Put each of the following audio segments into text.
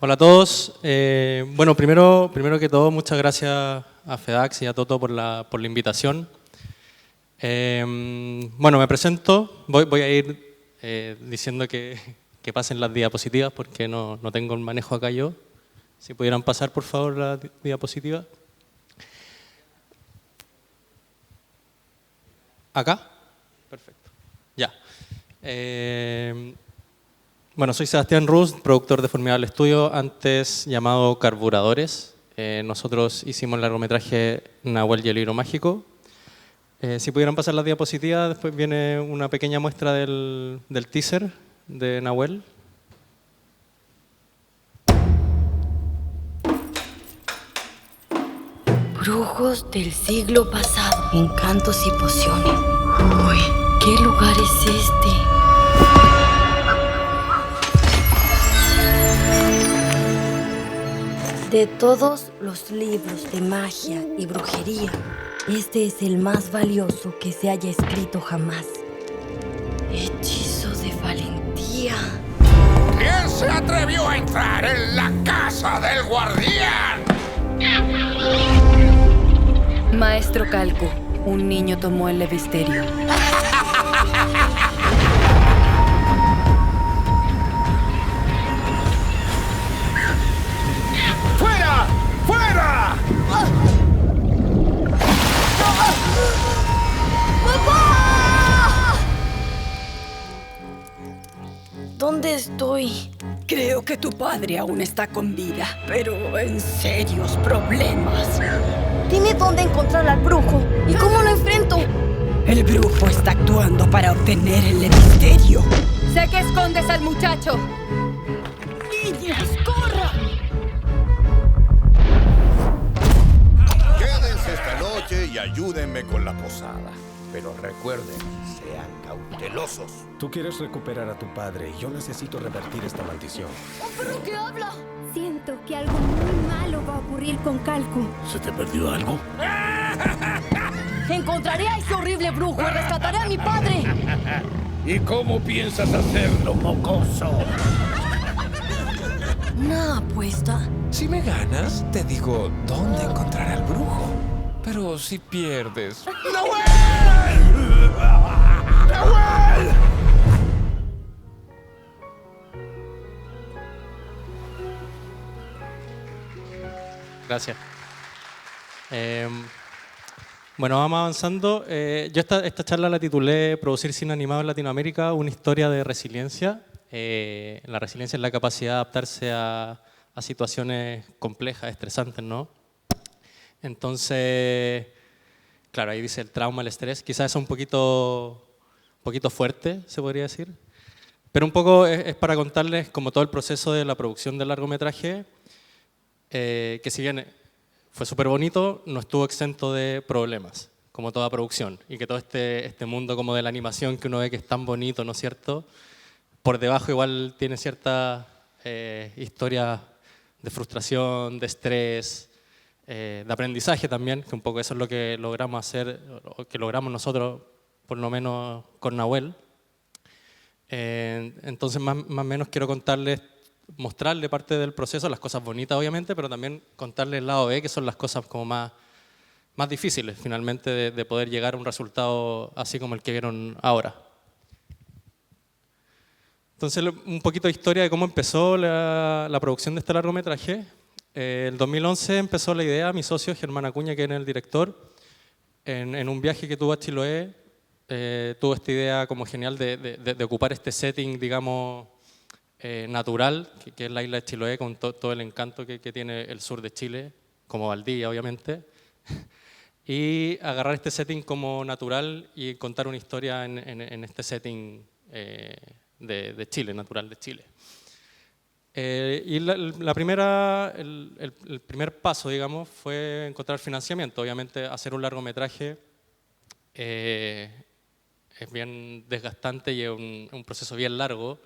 Hola a todos. Bueno, primero que todo, muchas gracias a FEDAX y a Toto por la invitación. Bueno, me presento. Voy a ir diciendo que pasen las diapositivas porque no tengo el manejo acá yo. Si pudieran pasar, por favor, la diapositiva. ¿Acá? Perfecto. Ya. Bueno, soy Sebastián Ruz, productor de Formidable Estudio, antes llamado Carburadores. Nosotros hicimos el largometraje Nahuel y el Libro Mágico. Si pudieran pasar las diapositivas, después viene una pequeña muestra del teaser de Nahuel. Brujos del siglo pasado, encantos y pociones. Uy, ¿qué lugar es este? De todos los libros de magia y brujería, este es el más valioso que se haya escrito jamás. Hechizo de valentía. ¿Quién se atrevió a entrar en la casa del guardián? Maestro Calco, un niño tomó el levisterio. ¡Fuera! ¡Fuera! ¿Dónde estoy? Creo que tu padre aún está con vida, pero en serios problemas. Dime dónde encontrar al brujo y cómo lo enfrento. El brujo está actuando para obtener el levisterio. Sé que escondes al muchacho. ¡Niños, corran! Quédense esta noche y ayúdenme con la posada. Pero recuerden, sean cautelosos. Tú quieres recuperar a tu padre y yo necesito revertir esta maldición. ¿Pero qué habla? Siento que algo muy malo va a ocurrir con Calco. ¿Se te perdió algo? Encontraré a ese horrible brujo y rescataré a mi padre. ¿Y cómo piensas hacerlo, mocoso? ¿Una apuesta? Si me ganas, te digo dónde encontrar al brujo. Pero si pierdes... ¡Nahuel! ¡Nahuel! Gracias. Bueno, vamos avanzando. Yo esta charla la titulé Producir cine animado en Latinoamérica, una historia de resiliencia. La resiliencia es la capacidad de adaptarse a situaciones complejas, estresantes, ¿no? Entonces, claro, ahí dice el trauma, el estrés. Quizás es un poquito fuerte, se podría decir. Pero un poco es para contarles como todo el proceso de la producción del largometraje, que si bien fue súper bonito, no estuvo exento de problemas, como toda producción. Y que todo este mundo como de la animación que uno ve que es tan bonito, ¿no es cierto? Por debajo igual tiene ciertas historias de frustración, de estrés, de aprendizaje también, que un poco eso es lo que logramos hacer, o que logramos nosotros, por lo menos con Nahuel. Entonces más o menos quiero mostrarle parte del proceso, las cosas bonitas obviamente, pero también contarle el lado B, que son las cosas como más difíciles finalmente de poder llegar a un resultado así como el que vieron ahora. Entonces un poquito de historia de cómo empezó la producción de este largometraje. El 2011 empezó la idea, mi socio Germán Acuña, que era el director, en un viaje que tuvo a Chiloé, tuvo esta idea como genial de ocupar este setting, digamos, natural, que es la isla de Chiloé, con todo el encanto que tiene el sur de Chile, como Valdivia, obviamente, y agarrar este setting como natural y contar una historia en este setting de Chile, natural de Chile. Y el primer paso, digamos, fue encontrar financiamiento. Obviamente, hacer un largometraje es bien desgastante y es un proceso bien largo.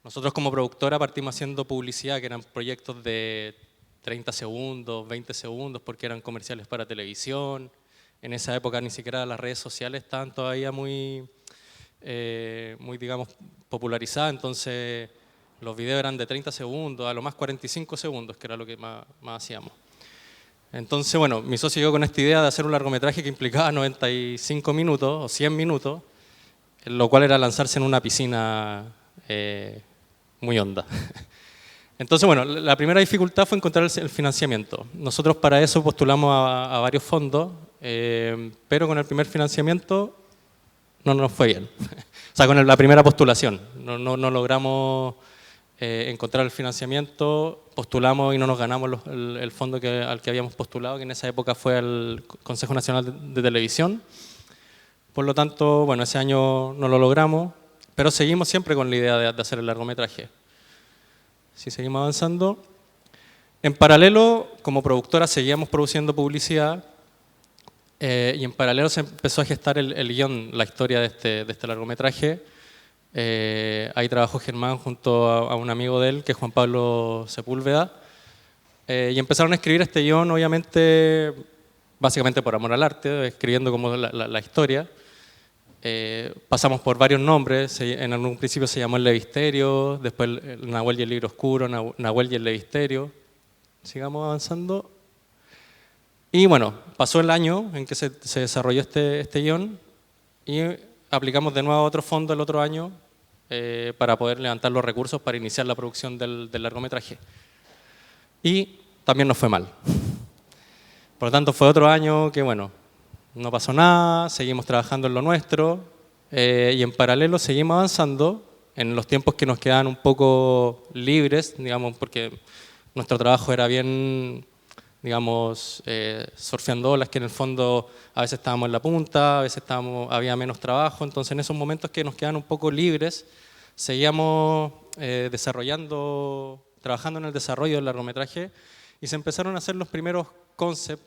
Nosotros como productora partimos haciendo publicidad, que eran proyectos de 30 segundos, 20 segundos, porque eran comerciales para televisión. En esa época ni siquiera las redes sociales estaban todavía muy digamos, popularizada, entonces Los videos eran de 30 segundos, a lo más 45 segundos, que era lo que más hacíamos. Entonces, bueno, mi socio llegó con esta idea de hacer un largometraje que implicaba 95 minutos o 100 minutos, lo cual era lanzarse en una piscina muy honda. Entonces, bueno, la primera dificultad fue encontrar el financiamiento. Nosotros para eso postulamos a varios fondos, pero con el primer financiamiento no nos fue bien. O sea, con la primera postulación no logramos encontrar el financiamiento, postulamos y no nos ganamos el fondo al que habíamos postulado, que en esa época fue el Consejo Nacional de Televisión. Por lo tanto, bueno, ese año no lo logramos, pero seguimos siempre con la idea de hacer el largometraje. Si seguimos avanzando. En paralelo, como productora, seguíamos produciendo publicidad y en paralelo se empezó a gestar el guión, la historia de este largometraje. Ahí trabajó Germán junto a un amigo de él, que es Juan Pablo Sepúlveda, y empezaron a escribir este guión, obviamente, básicamente por amor al arte, escribiendo como la historia. Pasamos por varios nombres, en algún principio se llamó El Levisterio, después el Nahuel y el Libro Oscuro, Nahuel y el Levisterio. Sigamos avanzando. Y bueno, pasó el año en que se desarrolló este guión y aplicamos de nuevo a otro fondo el otro año para poder levantar los recursos para iniciar la producción del largometraje. Y también nos fue mal. Por lo tanto, fue otro año que, bueno, no pasó nada, seguimos trabajando en lo nuestro y en paralelo seguimos avanzando en los tiempos que nos quedaban un poco libres, digamos, porque nuestro trabajo era bien, digamos, surfeando olas, que en el fondo a veces estábamos en la punta, a veces había menos trabajo, entonces en esos momentos que nos quedaban un poco libres, seguíamos trabajando en el desarrollo del largometraje y se empezaron a hacer los primeros concepts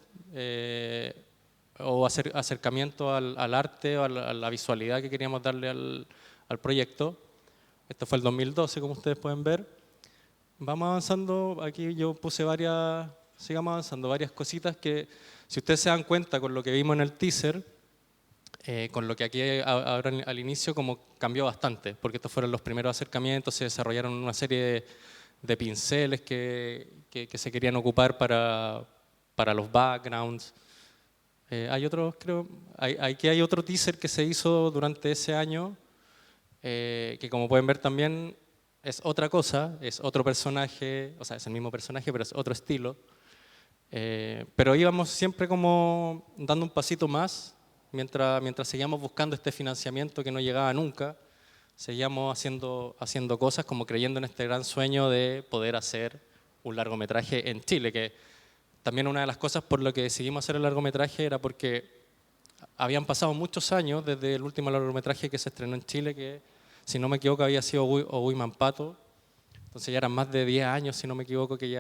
o acercamiento al arte o a la visualidad que queríamos darle al proyecto. Esto fue el 2012, como ustedes pueden ver. Vamos avanzando, aquí yo puse sigamos avanzando, varias cositas que, si ustedes se dan cuenta con lo que vimos en el teaser, con lo que aquí ahora al inicio, como cambió bastante, porque estos fueron los primeros acercamientos, se desarrollaron una serie de pinceles que se querían ocupar para los backgrounds. Hay otros, creo, aquí hay otro teaser que se hizo durante ese año, que como pueden ver también es otra cosa, es otro personaje, o sea, es el mismo personaje, pero es otro estilo. Pero íbamos siempre como dando un pasito más, mientras seguíamos buscando este financiamiento que no llegaba nunca, seguíamos haciendo cosas como creyendo en este gran sueño de poder hacer un largometraje en Chile, que también una de las cosas por lo que decidimos hacer el largometraje era porque habían pasado muchos años desde el último largometraje que se estrenó en Chile, que si no me equivoco había sido Obuy Mampato, entonces ya eran más de 10 años, si no me equivoco, que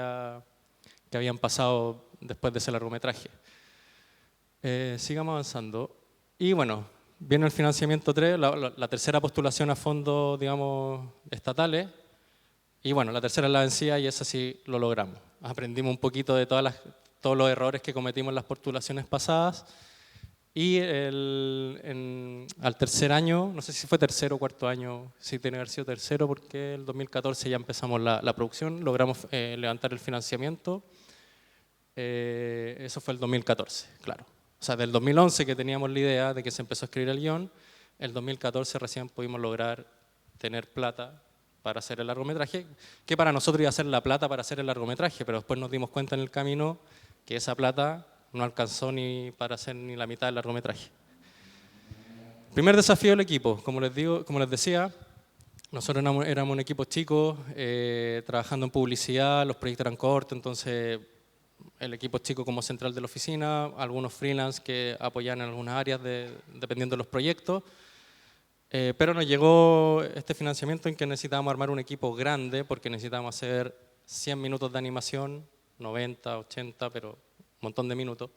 habían pasado después de ese largometraje. Sigamos avanzando. Y bueno, viene el financiamiento 3, la tercera postulación a fondos, digamos, estatales. Y bueno, la tercera es la vencida y esa sí lo logramos. Aprendimos un poquito de todos los errores que cometimos en las postulaciones pasadas. Y al tercer año, no sé si fue tercero o cuarto año, sí tiene que haber sido tercero porque el 2014 ya empezamos la producción, logramos levantar el financiamiento. Eso fue el 2014, claro. O sea, del 2011 que teníamos la idea de que se empezó a escribir el guión, el 2014 recién pudimos lograr tener plata para hacer el largometraje, que para nosotros iba a ser la plata para hacer el largometraje, pero después nos dimos cuenta en el camino que esa plata no alcanzó ni para hacer ni la mitad del largometraje. Primer desafío del equipo, como les decía, nosotros éramos un equipo chico, trabajando en publicidad, los proyectos eran cortos, entonces el equipo chico como central de la oficina, algunos freelance que apoyaban en algunas áreas dependiendo de los proyectos. Pero nos llegó este financiamiento en que necesitábamos armar un equipo grande porque necesitábamos hacer 100 minutos de animación, 90, 80, pero un montón de minutos.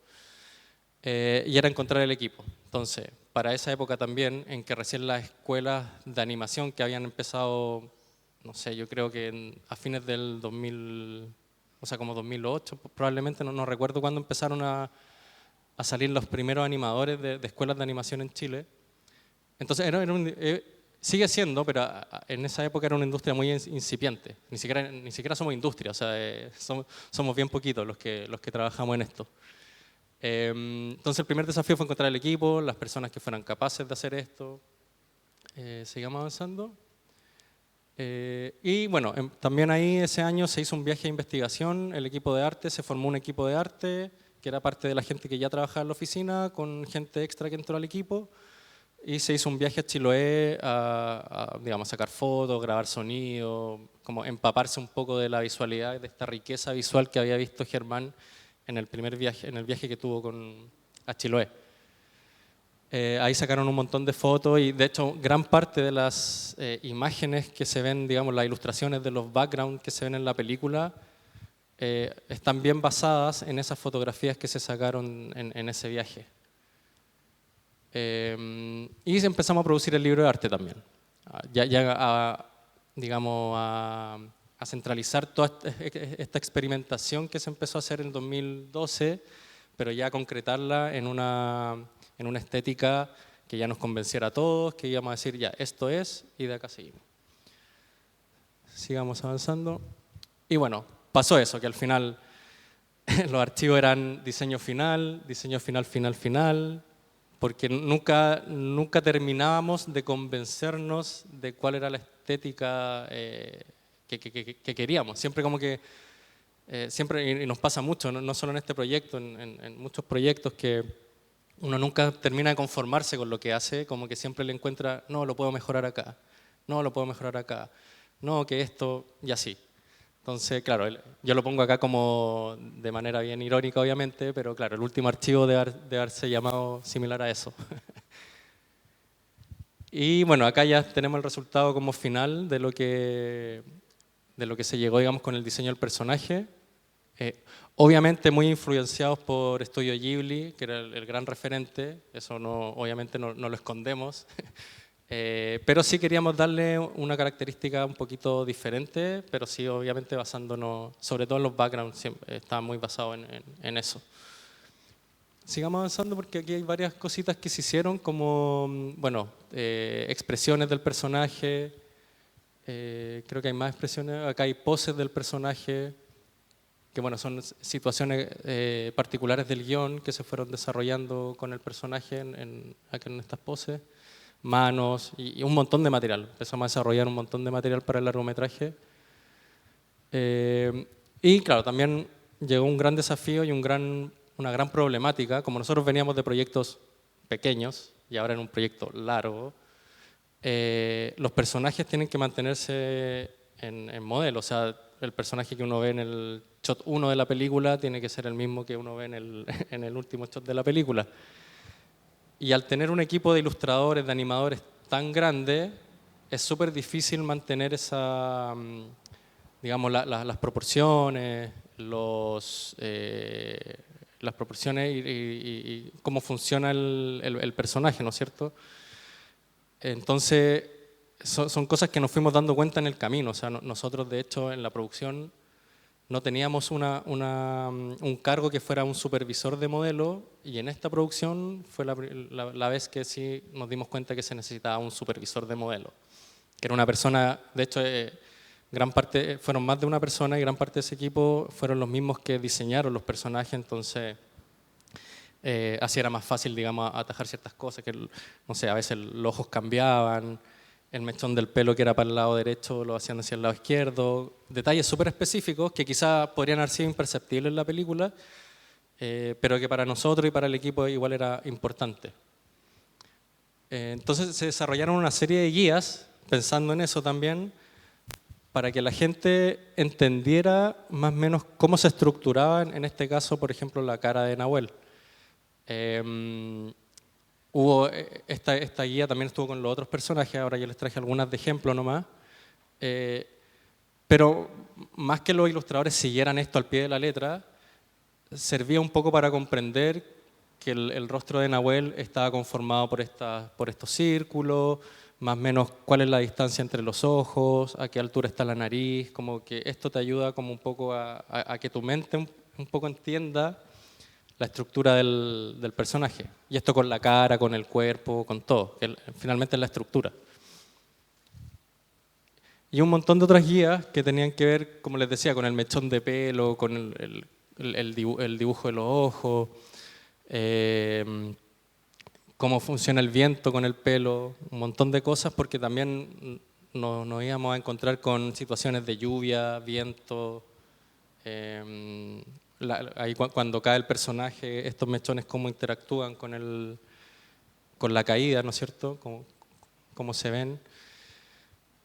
Y era encontrar el equipo. Entonces, para esa época también, en que recién las escuelas de animación que habían empezado, no sé, yo creo que a fines del 2000, o sea, como 2008, probablemente, no recuerdo cuándo empezaron a salir los primeros animadores de escuelas de animación en Chile. Entonces Sigue siendo, pero en esa época era una industria muy incipiente. Ni siquiera somos industria, o sea, somos bien poquitos los que trabajamos en esto. Entonces el primer desafío fue encontrar el equipo, las personas que fueran capaces de hacer esto. Sigamos avanzando. Y bueno, también ahí ese año se hizo un viaje de investigación, el equipo de arte, se formó un equipo de arte, que era parte de la gente que ya trabajaba en la oficina, con gente extra que entró al equipo. Y se hizo un viaje a Chiloé digamos, sacar fotos, grabar sonido, como empaparse un poco de la visualidad, de esta riqueza visual que había visto Germán en el primer viaje, en el viaje que tuvo a Chiloé. Ahí sacaron un montón de fotos y de hecho gran parte de las imágenes que se ven, digamos, las ilustraciones de los backgrounds que se ven en la película están bien basadas en esas fotografías que se sacaron en ese viaje. Y empezamos a producir el libro de arte también, digamos, a centralizar toda esta experimentación que se empezó a hacer en 2012, pero ya a concretarla en una estética que ya nos convenciera a todos, que íbamos a decir, ya, esto es, y de acá seguimos. Sigamos avanzando. Y bueno, pasó eso, que al final los archivos eran diseño final, final, porque nunca terminábamos de convencernos de cuál era la estética que queríamos. Siempre como que, siempre, y nos pasa mucho, no solo en este proyecto, en muchos proyectos que uno nunca termina de conformarse con lo que hace, como que siempre le encuentra, no, lo puedo mejorar acá, no, lo puedo mejorar acá, no, que esto, y así. Entonces, claro, yo lo pongo acá como de manera bien irónica, obviamente, pero claro, el último archivo debe haberse llamado similar a eso. Y bueno, acá ya tenemos el resultado como final de lo que se llegó, digamos, con el diseño del personaje. Obviamente muy influenciados por Studio Ghibli, que era el gran referente, eso obviamente no lo escondemos. Pero sí queríamos darle una característica un poquito diferente, pero sí obviamente basándonos, sobre todo en los backgrounds, está muy basado en eso. Sigamos avanzando porque aquí hay varias cositas que se hicieron, como, bueno, expresiones del personaje, creo que hay más expresiones, acá hay poses del personaje, que bueno, son situaciones particulares del guión que se fueron desarrollando con el personaje aquí en estas poses. Manos y un montón de material. Empezamos a desarrollar un montón de material para el largometraje. Y claro, también llegó un gran desafío y una gran problemática. Como nosotros veníamos de proyectos pequeños y ahora en un proyecto largo, los personajes tienen que mantenerse en modelo. O sea, el personaje que uno ve en el shot 1 de la película tiene que ser el mismo que uno ve en el último shot de la película. Y al tener un equipo de ilustradores, de animadores tan grande, es súper difícil mantener digamos, las proporciones, las proporciones y cómo funciona el personaje, ¿no es cierto? Entonces, son cosas que nos fuimos dando cuenta en el camino. O sea, nosotros, de hecho, en la producción no teníamos un cargo que fuera un supervisor de modelo, y en esta producción fue la vez que sí nos dimos cuenta que se necesitaba un supervisor de modelo, que era una persona, de hecho, gran parte, fueron más de una persona, y gran parte de ese equipo fueron los mismos que diseñaron los personajes, entonces así era más fácil, digamos, atajar ciertas cosas, que no sé, a veces los ojos cambiaban, el mechón del pelo que era para el lado derecho lo hacían hacia el lado izquierdo, detalles súper específicos que quizás podrían haber sido imperceptibles en la película, pero que para nosotros y para el equipo igual era importante. Entonces se desarrollaron una serie de guías, pensando en eso también, para que la gente entendiera más o menos cómo se estructuraba, en este caso, por ejemplo, la cara de Nahuel. Hubo esta guía, también estuvo con los otros personajes, ahora yo les traje algunas de ejemplo nomás, pero más que los ilustradores siguieran esto al pie de la letra, servía un poco para comprender que el rostro de Nahuel estaba conformado por estos círculos, más o menos cuál es la distancia entre los ojos, a qué altura está la nariz, como que esto te ayuda como un poco a que tu mente un poco entienda la estructura del personaje. Y esto con la cara, con el cuerpo, con todo, que finalmente es la estructura. Y un montón de otras guías que tenían que ver, como les decía, con el mechón de pelo, con el dibujo de los ojos, cómo funciona el viento con el pelo, un montón de cosas, porque también nos íbamos a encontrar con situaciones de lluvia, viento, ahí cuando cae el personaje, estos mechones cómo interactúan con la caída, ¿no es cierto? Cómo se ven.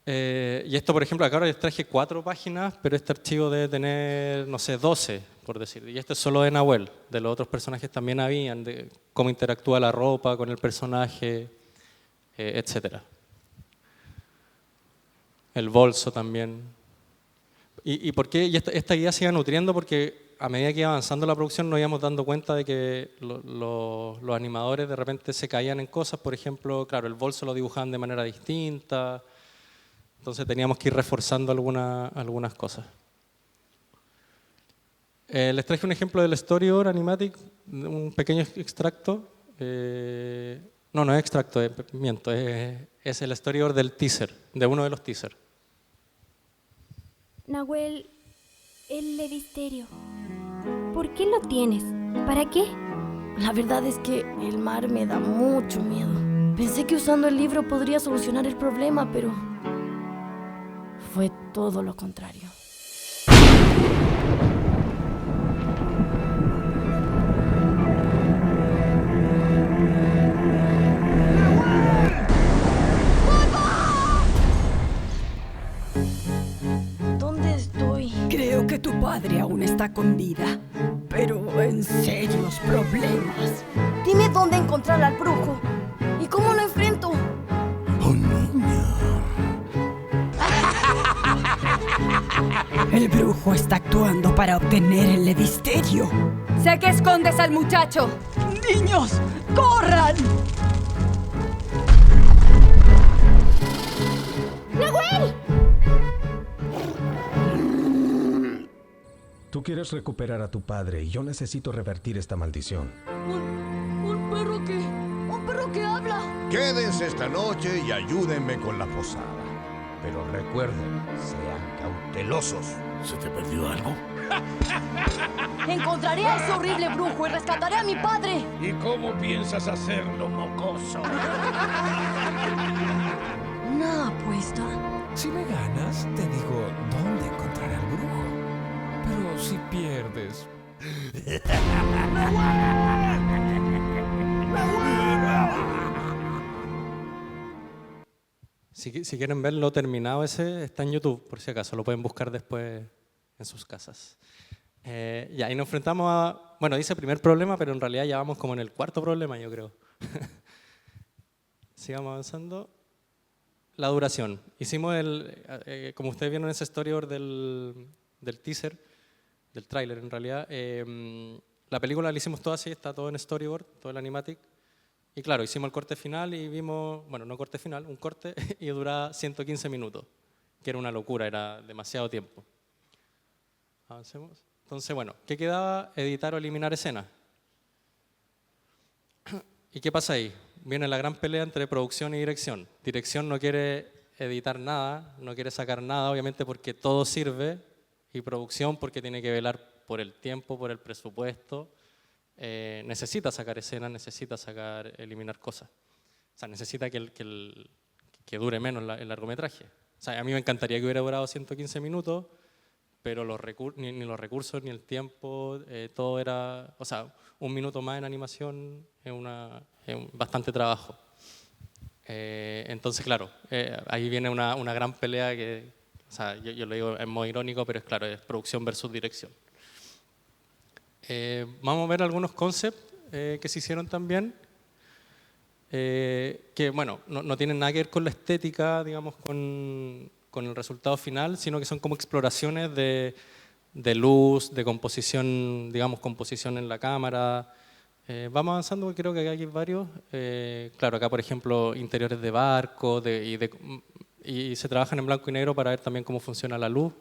Y esto, por ejemplo, acá ahora les traje 4 páginas, pero este archivo debe tener, no sé, 12, por decir. Y este es solo de Nahuel. De los otros personajes también habían, de cómo interactúa la ropa con el personaje, etc. El bolso también. ¿Y por qué? Y esta guía se iba nutriendo porque a medida que iba avanzando la producción nos íbamos dando cuenta de que los animadores de repente se caían en cosas. Por ejemplo, claro, el bolso lo dibujaban de manera distinta. Entonces teníamos que ir reforzando algunas cosas. Les traje un ejemplo del Storyboard Animatic, un pequeño extracto. No es extracto, miento, es el Storyboard del teaser, de uno de los teasers. Nahuel, el Levisterio. ¿Por qué lo tienes? ¿Para qué? La verdad es que el mar me da mucho miedo. Pensé que usando el libro podría solucionar el problema, pero fue todo lo contrario. ¿Dónde estoy? Creo que tu padre aún está con vida, pero en serios problemas. Dime dónde encontrar al brujo y cómo lo enfrento. ¡Oh, niña! El brujo está actuando para obtener el Levisterio. Sé que escondes al muchacho. ¡Niños, corran! Tú quieres recuperar a tu padre y yo necesito revertir esta maldición. ¿Un perro que habla? Quédense esta noche y ayúdenme con la posada. Pero recuerden, sean cautelosos. ¿Se te perdió algo? Encontraré a ese horrible brujo y rescataré a mi padre. ¿Y cómo piensas hacerlo, mocoso? ¿Una apuesta? Si me ganas, te digo dónde encontrar al brujo. Pero si pierdes... Si quieren verlo terminado ese, está en YouTube, por si acaso, lo pueden buscar después en sus casas. Y ahí nos enfrentamos a, bueno, dice primer problema, pero en realidad ya vamos como en el 4º problema, yo creo. Sigamos avanzando. La duración. Hicimos como ustedes vieron en ese storyboard del teaser, del tráiler en realidad, la película la hicimos toda así, está todo en storyboard, todo el animatic. Y claro, hicimos el corte final y vimos, bueno, no corte final, un corte, y duraba 115 minutos, que era una locura, era demasiado tiempo. Avancemos. Entonces, bueno, ¿qué quedaba? Editar o eliminar escenas. ¿Y qué pasa ahí? Viene la gran pelea entre producción y dirección. Dirección no quiere editar nada, no quiere sacar nada, obviamente porque todo sirve, y producción porque tiene que velar por el tiempo, por el presupuesto. Necesita sacar escenas, necesita eliminar cosas. O sea, necesita que dure menos el largometraje. O sea, a mí me encantaría que hubiera durado 115 minutos, pero ni los recursos, ni el tiempo, todo era... O sea, un minuto más en animación es bastante trabajo. Entonces, claro, ahí viene una gran pelea que... O sea, yo lo digo en modo irónico, pero es claro, es producción versus dirección. Vamos a ver algunos concepts que se hicieron también, que bueno, no tienen nada que ver con la estética, digamos, con el resultado final, sino que son como exploraciones de luz, de composición, digamos, composición en la cámara. Vamos avanzando porque creo que aquí hay varios. Claro, acá por ejemplo, interiores de barco, y se trabajan en blanco y negro para ver también cómo funciona la luz.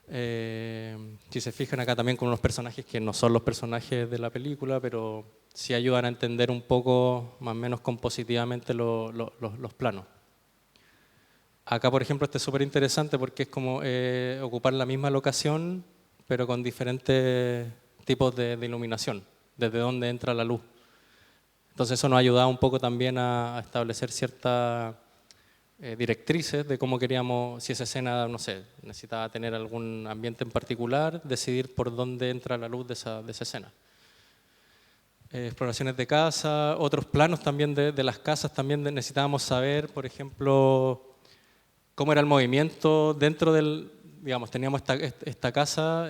Si se fijan acá también con unos personajes que no son los personajes de la película, pero sí ayudan a entender un poco, más o menos compositivamente, los planos. Acá, por ejemplo, este es súper interesante porque es como ocupar la misma locación, pero con diferentes tipos de iluminación, desde donde entra la luz. Entonces eso nos ha ayudado un poco también a establecer ciertas directrices de cómo queríamos, si esa escena, no sé, necesitaba tener algún ambiente en particular, decidir por dónde entra la luz de esa escena. Exploraciones de casa, otros planos también de las casas, también necesitábamos saber, por ejemplo, cómo era el movimiento dentro del, digamos, teníamos esta casa,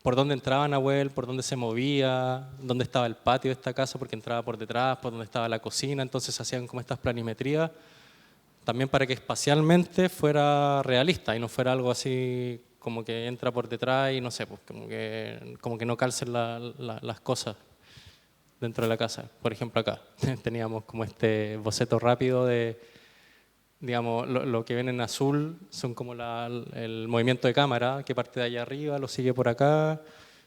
por dónde entraba Nahuel, por dónde se movía, dónde estaba el patio de esta casa, porque entraba por detrás, por dónde estaba la cocina, entonces hacían como estas planimetrías, también para que espacialmente fuera realista y no fuera algo así como que entra por detrás y no sé, pues como que no calcen las cosas dentro de la casa. Por ejemplo, acá teníamos como este boceto rápido de, digamos, lo que ven en azul son como el movimiento de cámara que parte de allá arriba, lo sigue por acá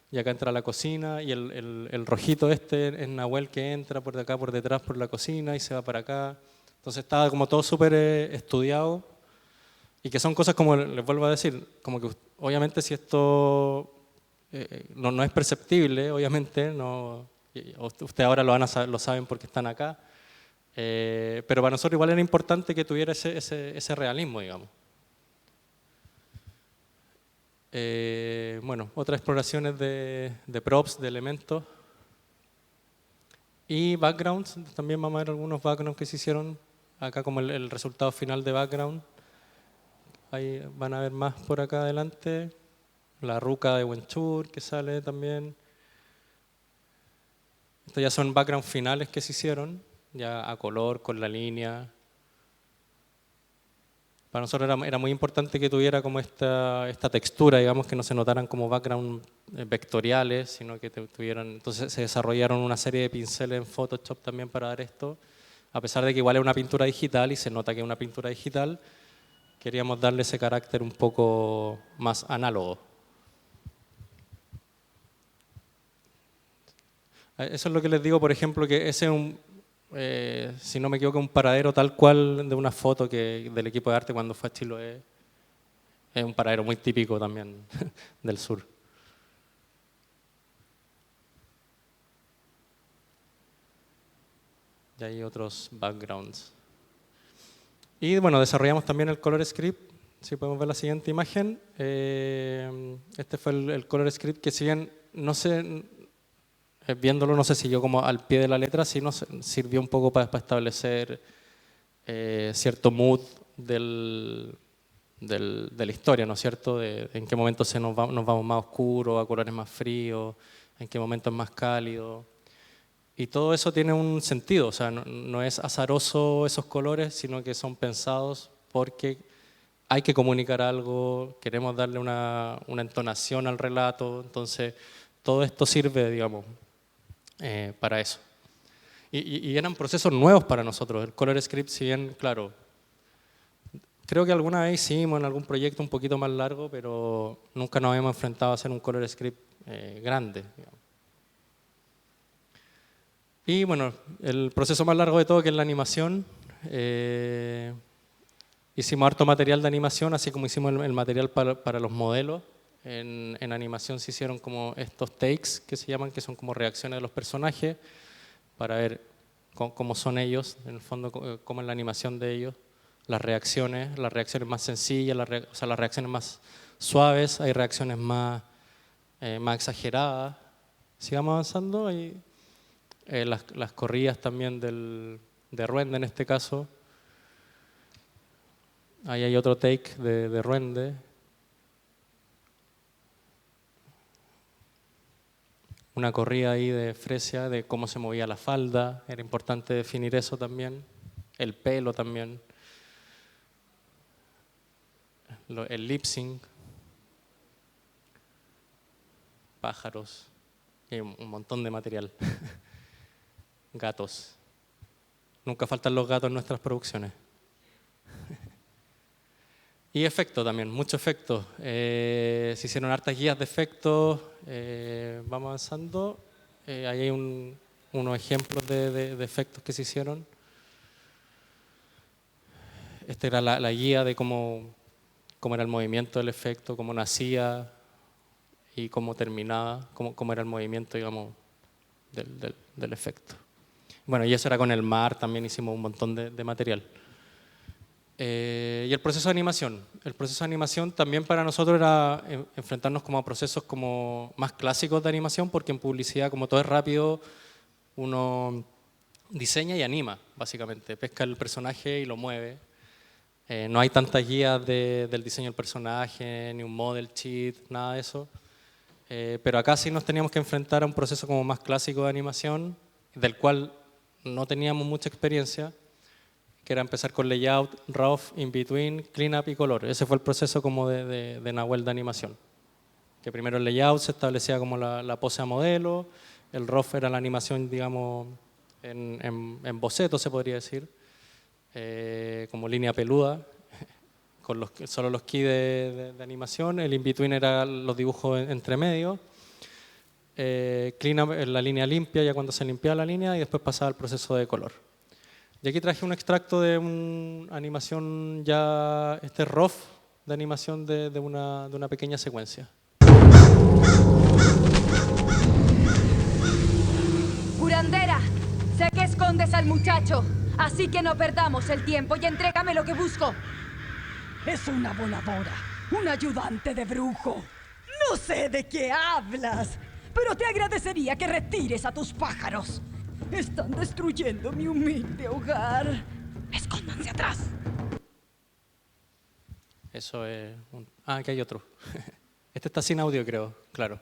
y acá entra la cocina y el rojito este es Nahuel que entra por de acá, por detrás, por la cocina y se va para acá. Entonces estaba como todo súper estudiado y que son cosas como, les vuelvo a decir, como que obviamente si esto no es perceptible, obviamente, no, ustedes ahora lo saben porque están acá, pero para nosotros igual era importante que tuviera ese realismo, digamos. Bueno, otras exploraciones de props, de elementos. Y backgrounds, también vamos a ver algunos backgrounds que se hicieron acá como el resultado final de background. Ahí van a ver más por acá adelante. La ruca de Wenchur que sale también. Estos ya son backgrounds finales que se hicieron, ya a color, con la línea. Para nosotros era muy importante que tuviera como esta textura, digamos, que no se notaran como background vectoriales, sino que tuvieran. Entonces se desarrollaron una serie de pinceles en Photoshop también para dar esto. A pesar de que igual es una pintura digital y se nota que es una pintura digital, queríamos darle ese carácter un poco más análogo. Eso es lo que les digo, por ejemplo, que ese es un, si no me equivoco, un paradero tal cual de una foto del equipo de arte cuando fue a Chiloé. Es un paradero muy típico también del sur. Y hay otros backgrounds. Y bueno, desarrollamos también el color script. Si podemos ver la siguiente imagen. Este fue el color script que si bien no sé, viéndolo no sé si yo como al pie de la letra, sí nos sirvió un poco para establecer cierto mood de la historia, ¿no es cierto? En qué momento nos vamos más oscuros, a colores más fríos, en qué momento es más cálido. Y todo eso tiene un sentido, o sea, no es azaroso esos colores, sino que son pensados porque hay que comunicar algo, queremos darle una entonación al relato, entonces todo esto sirve, digamos, para eso. Y eran procesos nuevos para nosotros. El color script, si bien, claro, creo que alguna vez hicimos en algún proyecto un poquito más largo, pero nunca nos habíamos enfrentado a hacer un color script grande, digamos. Y bueno, el proceso más largo de todo, que es la animación. Hicimos harto material de animación, así como hicimos el material para los modelos. En animación se hicieron como estos takes que se llaman, que son como reacciones de los personajes, para ver cómo son ellos, en el fondo, cómo es la animación de ellos, las reacciones más sencillas, o sea, las reacciones más suaves, hay reacciones más exageradas. Sigamos avanzando. Las corridas también de Ruende en este caso. Ahí hay otro take de Ruende. Una corrida ahí de Fresia, de cómo se movía la falda. Era importante definir eso también. El pelo también. El lip sync. Pájaros. Y un montón de material. Gatos. Nunca faltan los gatos en nuestras producciones. Y efecto también, mucho efecto. Se hicieron hartas guías de efectos. Vamos avanzando. Ahí hay unos ejemplos de efectos que se hicieron. esta era la guía de cómo era el movimiento del efecto, cómo nacía y cómo terminaba, cómo era el movimiento, digamos, del efecto. Bueno, y eso era con el mar, también hicimos un montón de material. Y el proceso de animación. El proceso de animación también para nosotros era enfrentarnos como a procesos como más clásicos de animación, porque en publicidad, como todo es rápido, uno diseña y anima, básicamente. Pesca el personaje y lo mueve. No hay tantas guías del diseño del personaje, ni un model sheet, nada de eso. Pero acá sí nos teníamos que enfrentar a un proceso como más clásico de animación, del cual no teníamos mucha experiencia, que era empezar con layout, rough, in-between, cleanup y color. Ese fue el proceso como de Nahuel de animación. Que primero el layout se establecía como la pose a modelo, el rough era la animación, digamos, en boceto, se podría decir, como línea peluda, con solo los keys de animación. El in-between era los dibujos entre medio. Cleanup, la línea limpia, ya cuando se limpiaba la línea, y después pasaba al proceso de color. Y aquí traje un extracto de una animación ya, rough, de animación de una pequeña secuencia. Curandera, sé que escondes al muchacho, así que no perdamos el tiempo y entrégame lo que busco. Es una voladora, un ayudante de brujo. No sé de qué hablas, pero te agradecería que retires a tus pájaros. Están destruyendo mi humilde hogar. Escóndanse atrás. Eso es aquí hay otro. Este está sin audio, creo, claro.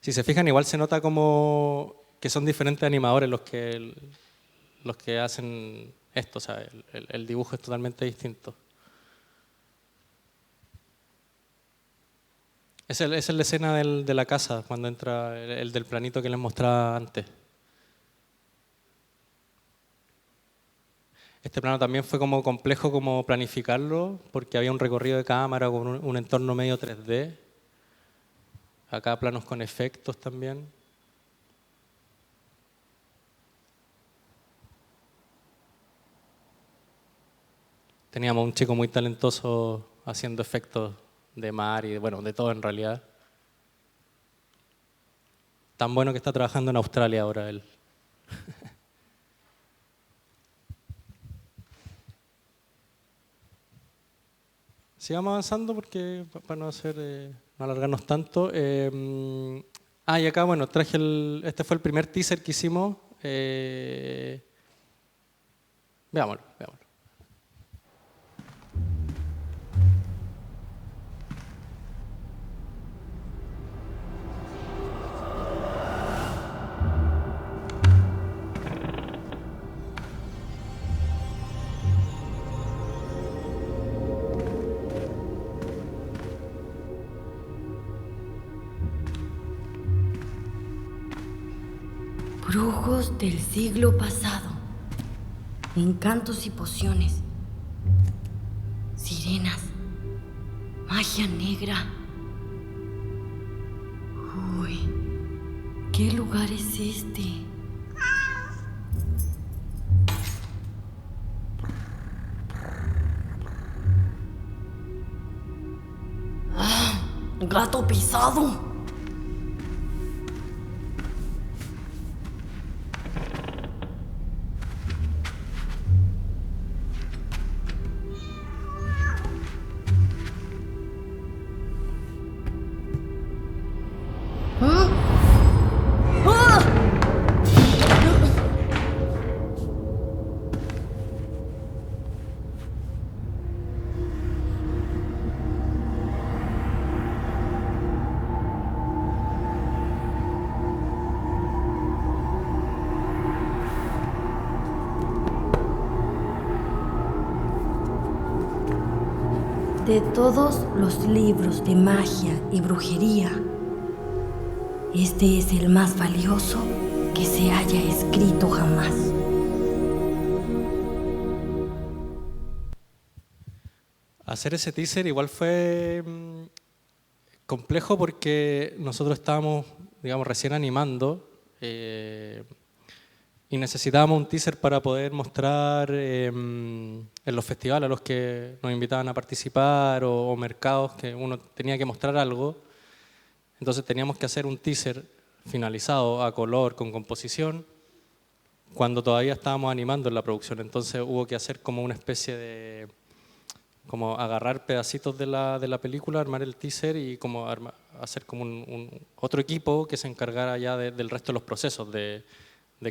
Si se fijan, igual se nota como que son diferentes animadores los que hacen esto, o sea, el dibujo es totalmente distinto. Esa es la escena de la casa, cuando entra el del planito que les mostraba antes. Este plano también fue como complejo como planificarlo, porque había un recorrido de cámara con un entorno medio 3D. Acá planos con efectos también. Teníamos un chico muy talentoso haciendo efectos de mar y bueno, de todo en realidad. Tan bueno que está trabajando en Australia ahora él. Sigamos avanzando porque para no alargarnos tanto. Y acá, bueno, traje este fue el primer teaser que hicimos. Veámoslo. Brujos del siglo pasado. Encantos y pociones. Sirenas. Magia negra. Uy, ¿qué lugar es este? ¡Ah! ¡Gato pisado! De todos los libros de magia y brujería, este es el más valioso que se haya escrito jamás. Hacer ese teaser igual fue complejo porque nosotros estábamos, digamos, recién animando y necesitábamos un teaser para poder mostrar en los festivales a los que nos invitaban a participar o mercados que uno tenía que mostrar algo. Entonces teníamos que hacer un teaser finalizado a color, con composición, cuando todavía estábamos animando en la producción. Entonces hubo que hacer como una especie de, como agarrar pedacitos de la película, armar el teaser y como hacer como otro equipo que se encargara ya del resto de los procesos, de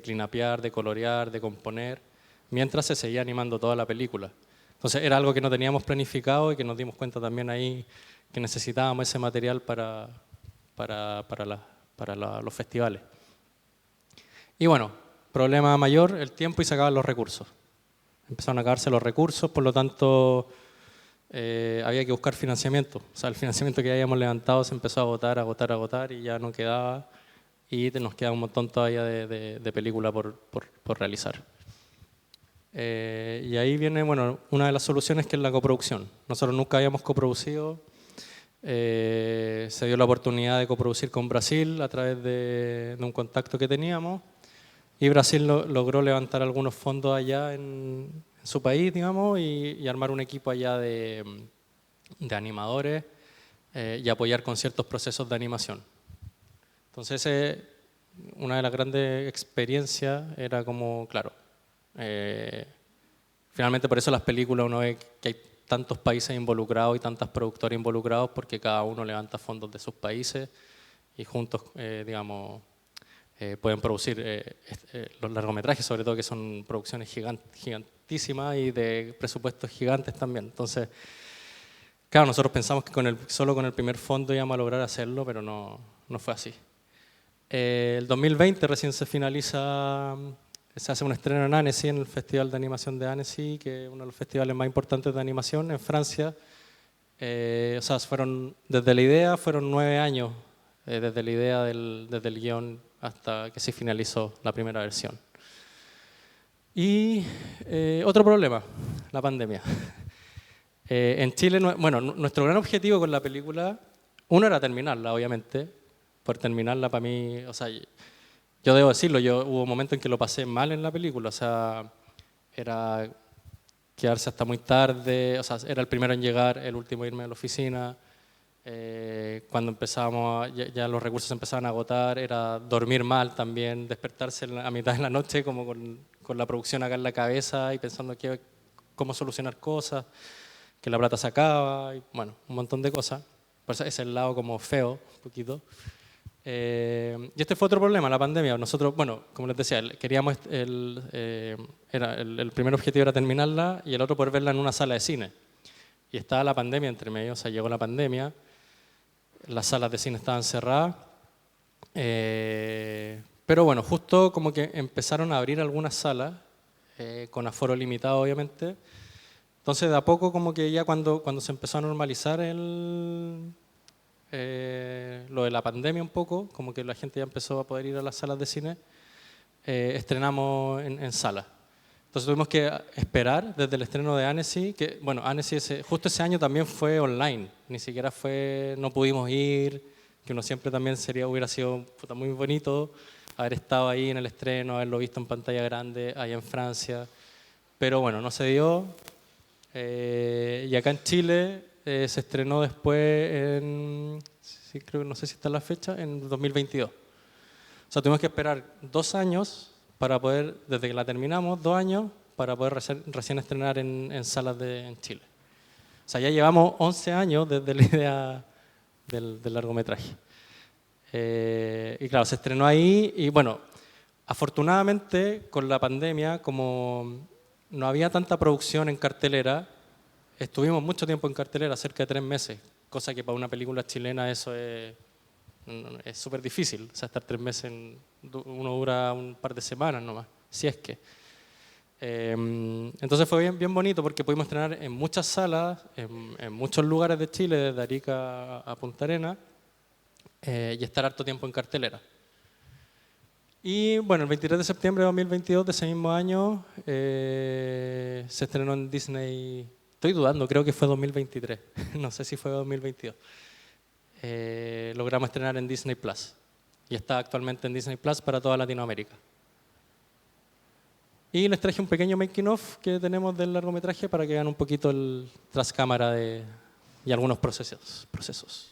cleanupear, de colorear, de componer, mientras se seguía animando toda la película. Entonces era algo que no teníamos planificado y que nos dimos cuenta también ahí que necesitábamos ese material para los festivales. Y bueno, problema mayor, el tiempo, y se acaban los recursos. Empezaron a acabarse los recursos, por lo tanto había que buscar financiamiento. O sea, el financiamiento que habíamos levantado se empezó a agotar y ya no quedaba, y nos queda un montón todavía de película por realizar. Y ahí viene, bueno, una de las soluciones, que es la coproducción. Nosotros nunca habíamos coproducido. Se dio la oportunidad de coproducir con Brasil a través de un contacto que teníamos, y Brasil logró levantar algunos fondos allá en su país, digamos, y armar un equipo allá de animadores y apoyar con ciertos procesos de animación. Entonces, una de las grandes experiencias era como, claro, finalmente por eso las películas uno ve que hay tantos países involucrados y tantas productoras involucrados, porque cada uno levanta fondos de sus países y juntos, digamos, pueden producir los largometrajes, sobre todo que son producciones gigantísimas y de presupuestos gigantes también. Entonces, claro, nosotros pensamos que solo con el primer fondo íbamos a lograr hacerlo, pero no fue así. El 2020 recién se hace un estreno en Annecy, en el Festival de Animación de Annecy, que es uno de los festivales más importantes de animación en Francia. O sea, desde la idea fueron 9 años, desde la idea desde el guión hasta que se finalizó la primera versión. Y otro problema, la pandemia. En Chile, bueno, nuestro gran objetivo con la película, uno era terminarla, obviamente. Por terminarla, para mí, o sea, yo debo decirlo, hubo momentos en que lo pasé mal en la película, o sea, era quedarse hasta muy tarde, o sea, era el primero en llegar, el último en irme a la oficina. Cuando empezábamos, ya los recursos se empezaban a agotar, era dormir mal también, despertarse a mitad de la noche como con la producción acá en la cabeza y pensando cómo solucionar cosas, que la plata se acaba, y bueno, un montón de cosas. Por eso es el lado como feo, un poquito. Y este fue otro problema, la pandemia. Nosotros, bueno, como les decía, queríamos el primer objetivo era terminarla y el otro poder verla en una sala de cine. Y estaba la pandemia entre medio, o sea, llegó la pandemia, las salas de cine estaban cerradas, pero bueno, justo como que empezaron a abrir algunas salas, con aforo limitado obviamente. Entonces de a poco como que ya cuando se empezó a normalizar lo de la pandemia un poco, como que la gente ya empezó a poder ir a las salas de cine, estrenamos en sala. Entonces tuvimos que esperar desde el estreno de Annecy, que bueno, Annecy justo ese año también fue online, ni siquiera no pudimos ir, que uno siempre también hubiera sido muy bonito haber estado ahí en el estreno, haberlo visto en pantalla grande allá en Francia, pero bueno, no se dio. Y acá en Chile se estrenó después no sé si está la fecha, en 2022. O sea, tuvimos que esperar 2 años para poder, desde que la terminamos, 2 años, para poder recién estrenar en salas en Chile. O sea, ya llevamos 11 años desde la idea del largometraje. Y claro, se estrenó ahí y bueno, afortunadamente con la pandemia, como no había tanta producción en cartelera, estuvimos mucho tiempo en cartelera, cerca de 3 meses, cosa que para una película chilena eso es súper difícil. O sea, estar 3 meses, uno dura un par de semanas nomás, si es que. Entonces fue bien bonito porque pudimos estrenar en muchas salas, en muchos lugares de Chile, desde Arica a Punta Arenas, y estar harto tiempo en cartelera. Y bueno, el 23 de septiembre de 2022 de ese mismo año se estrenó en Disney. Estoy dudando, creo que fue 2023, no sé si fue 2022. Logramos estrenar en Disney Plus y está actualmente en Disney Plus para toda Latinoamérica. Y les traje un pequeño making of que tenemos del largometraje para que vean un poquito el tras cámara y algunos procesos.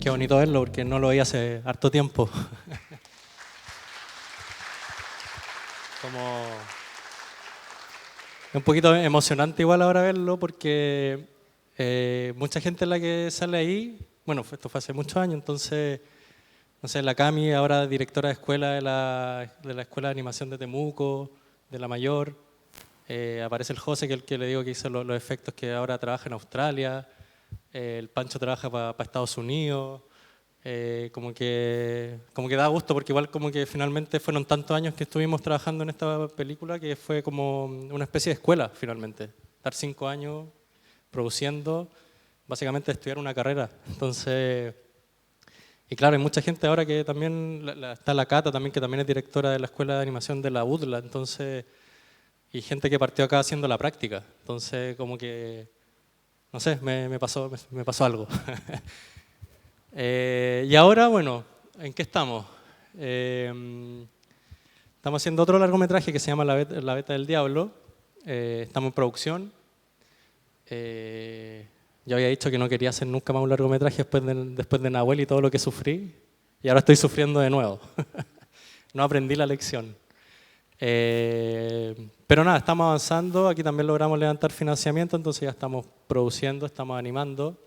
Qué bonito verlo porque no lo veía hace harto tiempo. Como es un poquito emocionante igual ahora verlo porque mucha gente la que sale ahí, bueno, esto fue hace muchos años, entonces, no sé, la Cami, ahora directora de escuela de la Escuela de Animación de Temuco, de la Mayor, aparece el José, que es el que le digo que hizo los efectos, que ahora trabaja en Australia, el Pancho trabaja para Estados Unidos, como que da gusto porque igual como que finalmente fueron tantos años que estuvimos trabajando en esta película que fue como una especie de escuela finalmente, estar 5 años produciendo, básicamente estudiar una carrera. Entonces, y claro, hay mucha gente ahora que también, está la Cata también, que también es directora de la Escuela de Animación de la UDLA, entonces, y gente que partió acá haciendo la práctica, entonces como que, no sé, me pasó algo. Y ahora, bueno, ¿en qué estamos? Estamos haciendo otro largometraje que se llama La Beta del Diablo. Estamos en producción. Yo había dicho que no quería hacer nunca más un largometraje después de Nahuel y todo lo que sufrí. Y ahora estoy sufriendo de nuevo. No aprendí la lección. Pero nada, estamos avanzando. Aquí también logramos levantar financiamiento, entonces ya estamos produciendo, estamos animando.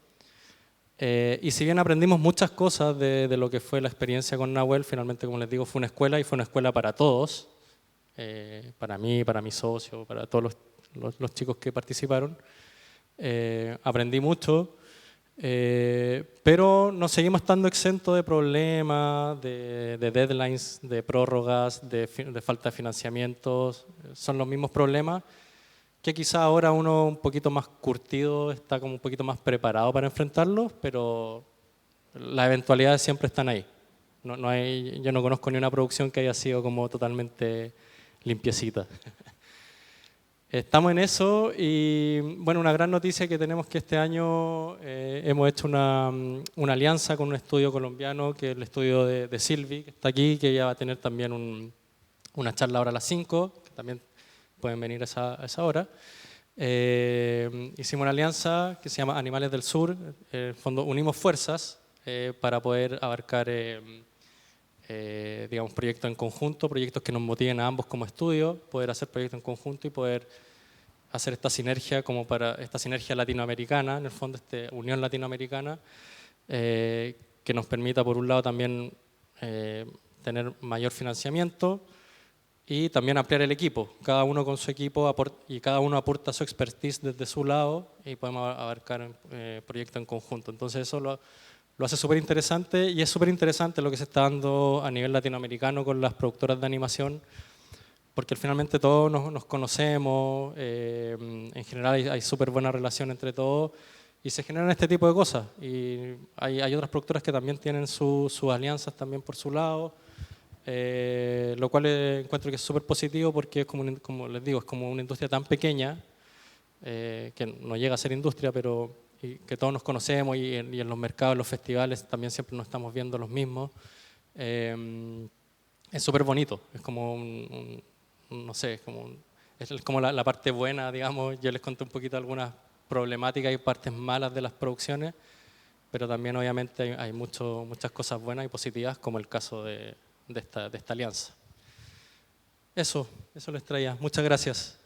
Y si bien aprendimos muchas cosas de lo que fue la experiencia con Nahuel, finalmente, como les digo, fue una escuela y fue una escuela para todos, para mí, para mi socio, para todos los chicos que participaron. Aprendí mucho, pero nos seguimos estando exentos de problemas, de deadlines, de prórrogas, de falta de financiamientos. Son los mismos problemas que quizá ahora uno un poquito más curtido está como un poquito más preparado para enfrentarlos, pero las eventualidades siempre están ahí. Yo no conozco ni una producción que haya sido como totalmente limpiecita. Estamos en eso y bueno, una gran noticia que tenemos que este año hemos hecho una alianza con un estudio colombiano, que es el estudio de Silvi, que está aquí, que ya va a tener también una charla ahora a las 5, que también pueden venir a esa hora. Hicimos una alianza que se llama Animales del Sur. En el fondo unimos fuerzas para poder abarcar digamos, proyectos en conjunto, proyectos que nos motiven a ambos como estudio, poder hacer proyectos en conjunto y poder hacer esta sinergia como para esta sinergia latinoamericana, en el fondo esta unión latinoamericana, que nos permita por un lado también tener mayor financiamiento y también ampliar el equipo. Cada uno con su equipo y cada uno aporta su expertise desde su lado y podemos abarcar proyectos en conjunto. Entonces eso lo hace súper interesante y es súper interesante lo que se está dando a nivel latinoamericano con las productoras de animación, porque finalmente todos nos conocemos, en general hay súper buena relación entre todos y se generan este tipo de cosas. Y hay otras productoras que también tienen sus alianzas también por su lado, lo cual encuentro que es súper positivo porque es como les digo, es como una industria tan pequeña que no llega a ser industria, pero que todos nos conocemos y en los mercados, en los festivales también siempre nos estamos viendo los mismos. Es súper bonito, es como no sé, es como la parte buena, digamos. Yo les conté un poquito algunas problemáticas y partes malas de las producciones, pero también obviamente hay muchas cosas buenas y positivas, como el caso de esta alianza. Eso les traía. Muchas gracias.